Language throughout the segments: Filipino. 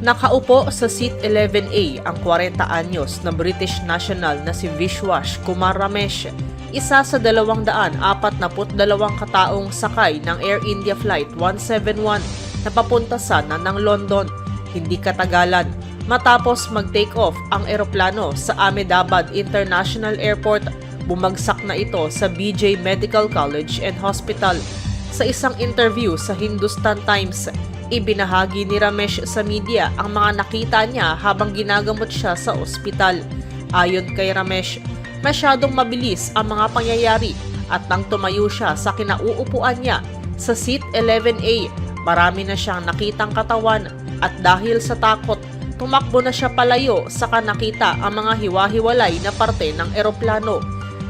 Nakaupo sa Seat 11A ang 40 anyos na British national na si Vishwash Kumar Ramesh, isa sa 242 kataong sakay ng Air India Flight 171 na papunta sana ng London. Hindi katagalan, matapos mag-take off ang eroplano sa Ahmedabad International Airport, bumagsak na ito sa BJ Medical College and Hospital. Sa isang interview sa Hindustan Times, ibinahagi ni Ramesh sa media ang mga nakita niya habang ginagamot siya sa ospital. Ayon kay Ramesh, masyadong mabilis ang mga pangyayari at nang tumayo siya sa kinauupuan niya sa Seat 11A, marami na siyang nakitang katawan at dahil sa takot, tumakbo na siya palayo saka nakita ang mga hiwa-hiwalay na parte ng eroplano.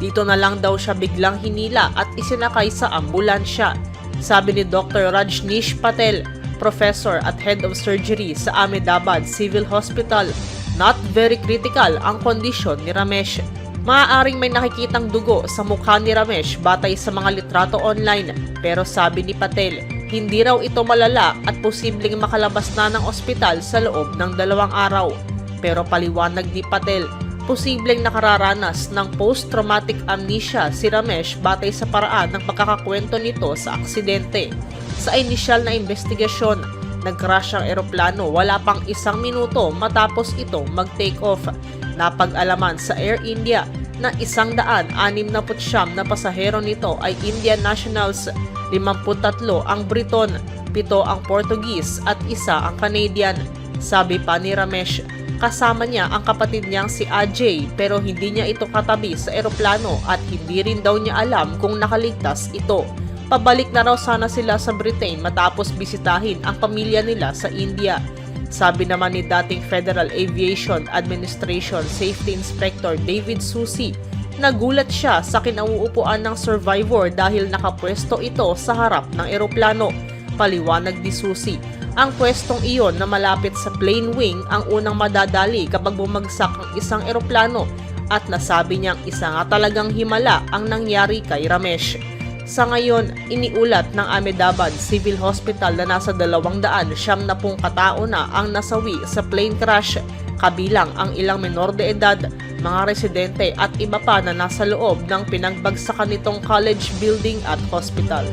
Dito na lang daw siya biglang hinila at isinakay sa ambulansya. Sabi ni Dr. Rajneesh Patel, Professor at Head of Surgery sa Ahmedabad Civil Hospital, not very critical ang kondisyon ni Ramesh. Maaaring may nakikitang dugo sa mukha ni Ramesh batay sa mga litrato online, pero sabi ni Patel, hindi raw ito malala at posibleng makalabas na ng ospital sa loob ng 2 araw. Pero paliwanag ni Patel, posibleng nakararanas ng post-traumatic amnesia si Ramesh batay sa paraan ng pagkakakwento nito sa aksidente. Sa inisyal na investigasyon, nag-crash ang eroplano wala pang 1 minuto matapos itong mag-take off. Napag-alaman sa Air India na 169 na pasahero nito ay Indian nationals, 53 ang Briton, 7 ang Portuguese at 1 ang Canadian. Sabi pa ni Ramesh, kasama niya ang kapatid niyang si Ajay pero hindi niya ito katabi sa eroplano at hindi rin daw niya alam kung nakaligtas ito. Pabalik na raw sana sila sa Britain matapos bisitahin ang pamilya nila sa India. Sabi naman ni dating Federal Aviation Administration Safety Inspector David Susi, nagulat siya sa kinauupuan ng survivor dahil nakapwesto ito sa harap ng eroplano. Paliwanag ni Susi, ang pwestong iyon na malapit sa plane wing ang unang madadali kapag bumagsak ang isang eroplano at nasabi niyang isa nga talagang himala ang nangyari kay Ramesh. Sa ngayon, iniulat ng Ahmedabad Civil Hospital na nasa 270 katao na ang nasawi sa plane crash, kabilang ang ilang menor de edad, mga residente at iba pa na nasa loob ng pinagbagsakan nitong college building at hospital.